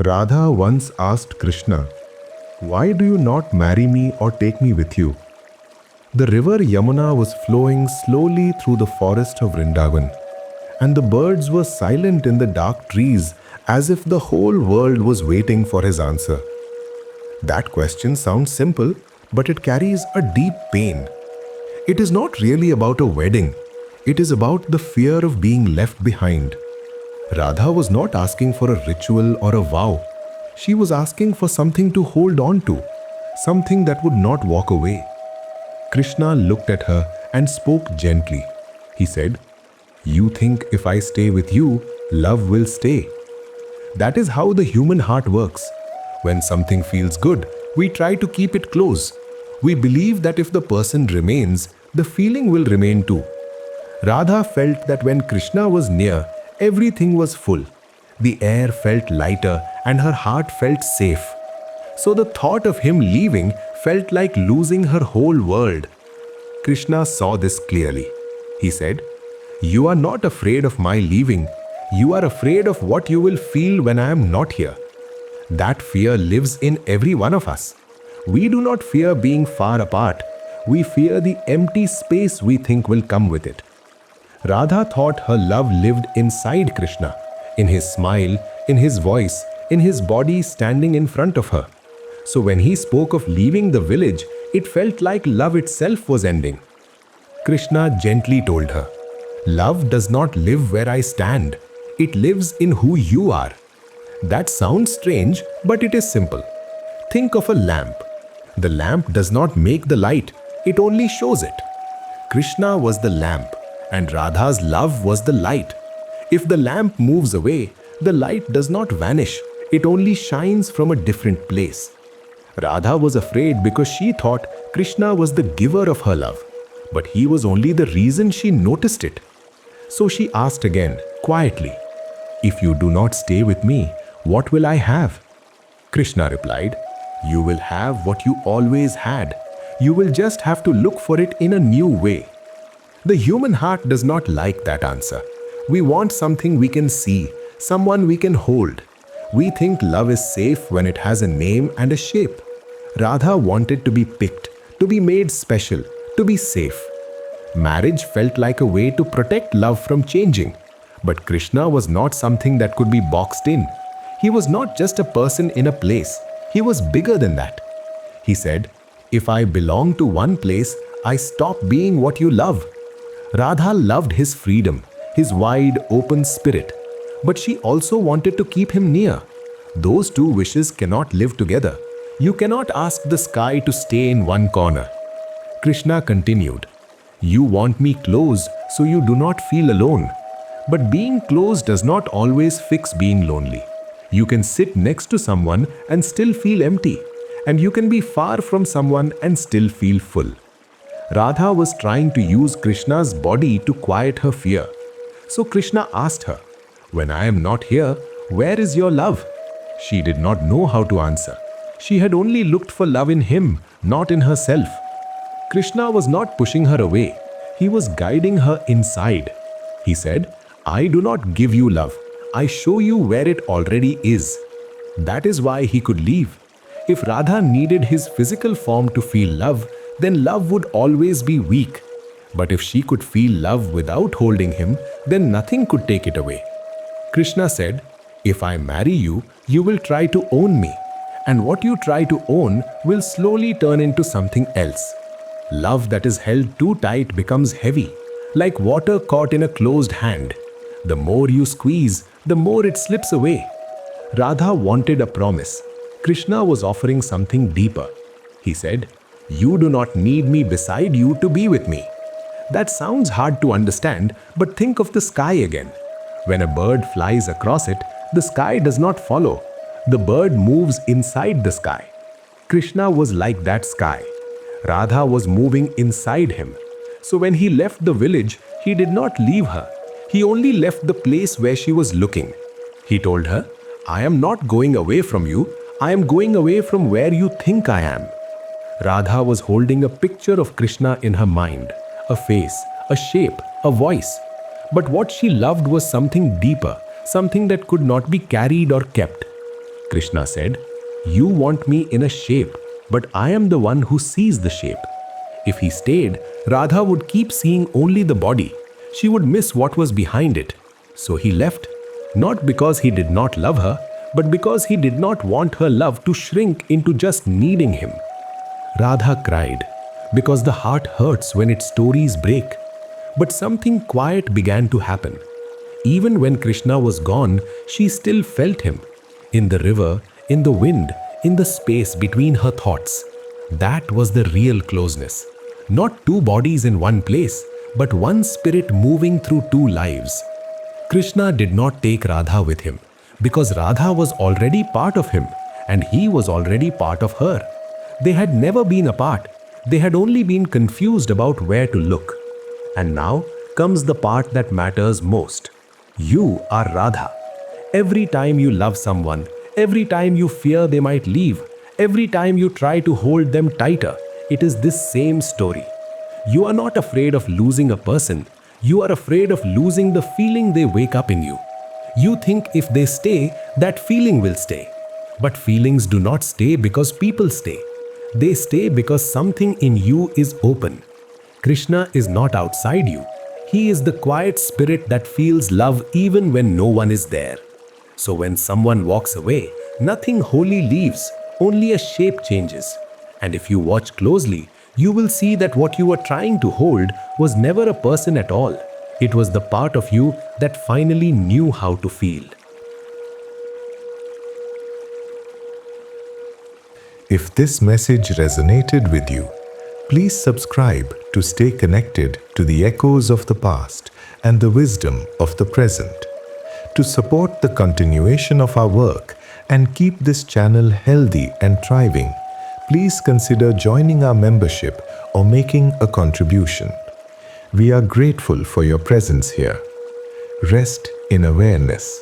Radha once asked Krishna, "Why do you not marry me or take me with you?" The river Yamuna was flowing slowly through the forest of Vrindavan, and the birds were silent in the dark trees as if the whole world was waiting for his answer. That question sounds simple, but it carries a deep pain. It is not really about a wedding. It is about the fear of being left behind. Radha was not asking for a ritual or a vow. She was asking for something to hold on to, something that would not walk away. Krishna looked at her and spoke gently. He said, "You think if I stay with you, love will stay." That is how the human heart works. When something feels good, we try to keep it close. We believe that if the person remains, the feeling will remain too. Radha felt that when Krishna was near, everything was full. The air felt lighter and her heart felt safe. So the thought of him leaving felt like losing her whole world. Krishna saw this clearly. He said, "You are not afraid of my leaving. You are afraid of what you will feel when I am not here." That fear lives in every one of us. We do not fear being far apart. We fear the empty space we think will come with it. Radha thought her love lived inside Krishna, in his smile, in his voice, in his body standing in front of her. So when he spoke of leaving the village, it felt like love itself was ending. Krishna gently told her, "Love does not live where I stand. It lives in who you are." That sounds strange, but it is simple. Think of a lamp. The lamp does not make the light, it only shows it. Krishna was the lamp, and Radha's love was the light. If the lamp moves away, the light does not vanish, it only shines from a different place. Radha was afraid because she thought Krishna was the giver of her love, but he was only the reason she noticed it. So she asked again, quietly, "If you do not stay with me, what will I have?" Krishna replied, "You will have what you always had. You will just have to look for it in a new way." The human heart does not like that answer. We want something we can see, someone we can hold. We think love is safe when it has a name and a shape. Radha wanted to be picked, to be made special, to be safe. Marriage felt like a way to protect love from changing. But Krishna was not something that could be boxed in. He was not just a person in a place. He was bigger than that. He said, "If I belong to one place, I stop being what you love." Radha loved his freedom, his wide, open spirit. But she also wanted to keep him near. Those two wishes cannot live together. You cannot ask the sky to stay in one corner. Krishna continued, "You want me close so you do not feel alone. But being close does not always fix being lonely. You can sit next to someone and still feel empty. And you can be far from someone and still feel full." Radha was trying to use Krishna's body to quiet her fear. So Krishna asked her, "When I am not here, where is your love?" She did not know how to answer. She had only looked for love in him, not in herself. Krishna was not pushing her away. He was guiding her inside. He said, "I do not give you love. I show you where it already is." That is why he could leave. If Radha needed his physical form to feel love, then love would always be weak. But if she could feel love without holding him, then nothing could take it away. Krishna said, "If I marry you, you will try to own me. And what you try to own will slowly turn into something else. Love that is held too tight becomes heavy, like water caught in a closed hand. The more you squeeze, the more it slips away." Radha wanted a promise. Krishna was offering something deeper. He said, "You do not need me beside you to be with me." That sounds hard to understand, but think of the sky again. When a bird flies across it, the sky does not follow. The bird moves inside the sky. Krishna was like that sky. Radha was moving inside him. So when he left the village, he did not leave her. He only left the place where she was looking. He told her, "I am not going away from you. I am going away from where you think I am." Radha was holding a picture of Krishna in her mind, a face, a shape, a voice. But what she loved was something deeper, something that could not be carried or kept. Krishna said. You want me in a shape, but I am the one who sees the shape. If he stayed, Radha would keep seeing only the body. She would miss what was behind it. So he left, not because he did not love her, but because he did not want her love to shrink into just needing him. Radha cried, because the heart hurts when its stories break. But something quiet began to happen. Even when Krishna was gone, she still felt him. In the river, in the wind, in the space between her thoughts. That was the real closeness. Not two bodies in one place, but one spirit moving through two lives. Krishna did not take Radha with him, because Radha was already part of him, and he was already part of her. They had never been apart. They had only been confused about where to look. And now comes the part that matters most. You are Radha. Every time you love someone, every time you fear they might leave, every time you try to hold them tighter, it is this same story. You are not afraid of losing a person. You are afraid of losing the feeling they wake up in you. You think if they stay, that feeling will stay. But feelings do not stay because people stay. They stay because something in you is open. Krishna is not outside you. He is the quiet spirit that feels love even when no one is there. So when someone walks away, nothing wholly leaves, only a shape changes. And if you watch closely, you will see that what you were trying to hold was never a person at all. It was the part of you that finally knew how to feel. If this message resonated with you, please subscribe to stay connected to the echoes of the past and the wisdom of the present. To support the continuation of our work and keep this channel healthy and thriving, please consider joining our membership or making a contribution. We are grateful for your presence here. Rest in awareness.